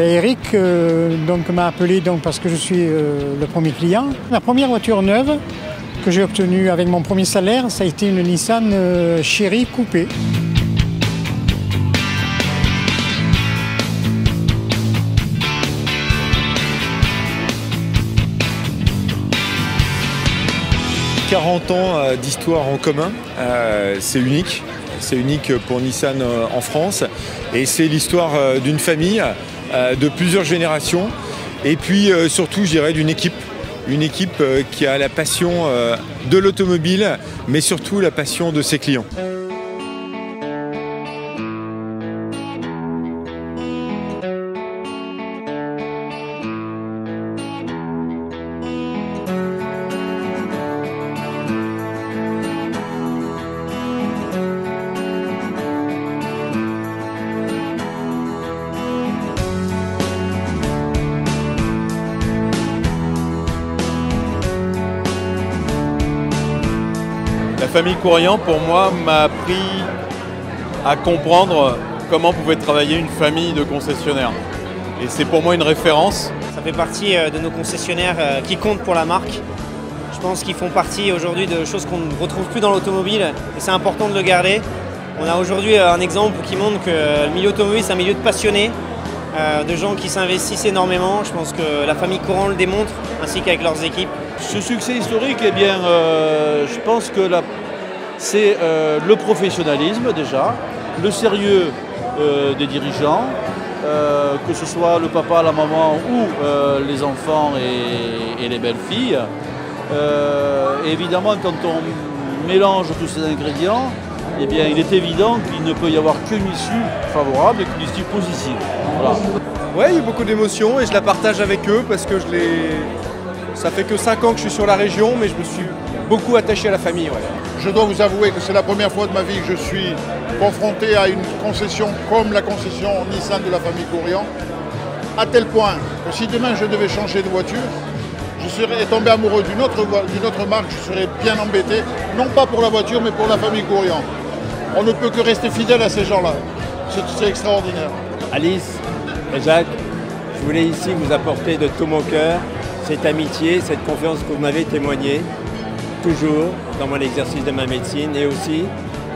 Eric m'a appelé parce que je suis le premier client. La première voiture neuve que j'ai obtenue avec mon premier salaire, ça a été une Nissan Cherry coupée. « 40 ans d'histoire en commun, c'est unique. C'est unique pour Nissan en France. Et c'est l'histoire d'une famille, de plusieurs générations. Et puis surtout, je dirais, d'une équipe. Une équipe qui a la passion de l'automobile, mais surtout la passion de ses clients. La famille Courriant, pour moi, m'a appris à comprendre comment pouvait travailler une famille de concessionnaires. Et c'est pour moi une référence. Ça fait partie de nos concessionnaires qui comptent pour la marque. Je pense qu'ils font partie aujourd'hui de choses qu'on ne retrouve plus dans l'automobile et c'est important de le garder. On a aujourd'hui un exemple qui montre que le milieu automobile, c'est un milieu de passionnés, de gens qui s'investissent énormément. Je pense que la famille Courant le démontre, ainsi qu'avec leurs équipes. Ce succès historique, eh bien, je pense que c'est le professionnalisme déjà, le sérieux des dirigeants, que ce soit le papa, la maman ou les enfants et les belles-filles. Évidemment, quand on mélange tous ces ingrédients, eh bien, il est évident qu'il ne peut y avoir qu'une issue favorable et qu'une issue positive. Voilà. Ouais, il y a eu beaucoup d'émotions et je la partage avec eux parce que ça fait que 5 ans que je suis sur la région, mais je me suis beaucoup attaché à la famille. Ouais. Je dois vous avouer que c'est la première fois de ma vie que je suis confronté à une concession comme la concession Nissan de la famille Courriant, à tel point que si demain je devais changer de voiture, je serais tombé amoureux d'une autre marque, je serais bien embêté, non pas pour la voiture, mais pour la famille Courriant. On ne peut que rester fidèle à ces gens-là. C'est extraordinaire. Alice et Jacques, je voulais ici vous apporter de tout mon cœur cette amitié, cette confiance que vous m'avez témoignée, toujours dans mon exercice de ma médecine, et aussi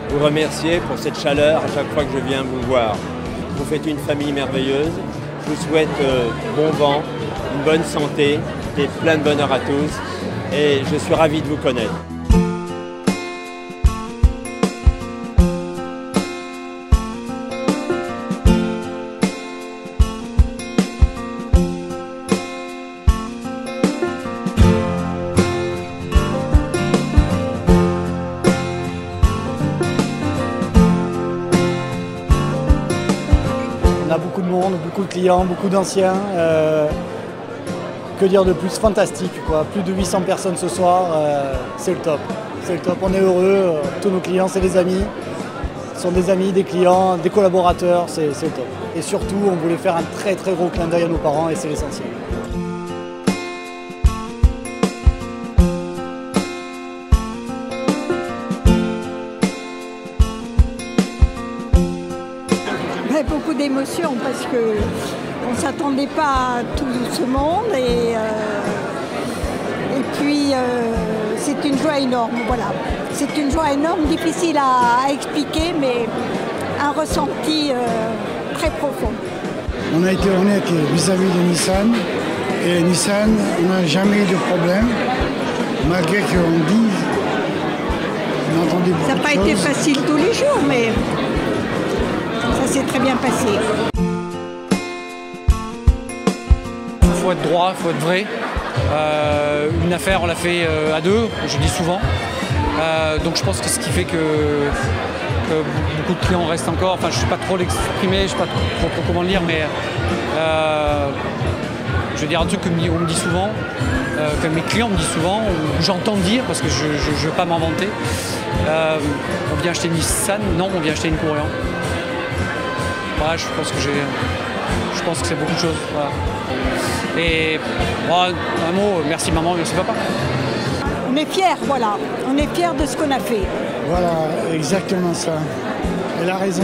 vous remercier pour cette chaleur à chaque fois que je viens vous voir. Vous faites une famille merveilleuse, je vous souhaite bon vent, une bonne santé et plein de bonheur à tous, et je suis ravi de vous connaître. On a beaucoup de monde, beaucoup de clients, beaucoup d'anciens. Que dire de plus? Fantastique, quoi. Plus de 800 personnes ce soir, c'est le top. C'est le top, on est heureux. Tous nos clients, c'est des amis. Ce sont des amis, des clients, des collaborateurs, c'est le top. Et surtout, on voulait faire un très très gros clin d'œil à nos parents et c'est l'essentiel. Beaucoup d'émotions parce qu'on ne s'attendait pas à tout ce monde et puis c'est une joie énorme, voilà. C'est une joie énorme, difficile à expliquer mais un ressenti très profond. On a été honnête vis-à-vis de Nissan et Nissan, on n'a jamais eu de problème malgré qu'on dise, on a entendu beaucoup de choses. Ça n'a pas été facile tous les jours mais ça s'est très bien passé. Il faut être droit, il faut être vrai. Une affaire, on l'a fait à deux, je dis souvent. Donc je pense que ce qui fait que beaucoup de clients restent encore. Enfin, je ne sais pas trop l'exprimer, je ne sais pas trop comment le dire, mais je veux dire un truc qu'on me dit souvent, que mes clients me disent souvent, ou j'entends dire, parce que je ne veux pas m'inventer. On vient acheter une Nissan, non, on vient acheter une Courriant. Voilà, je pense que c'est beaucoup de choses. Voilà. Et moi, un mot, merci maman, merci papa. On est fiers, voilà. On est fiers de ce qu'on a fait. Voilà, exactement ça. Elle a raison.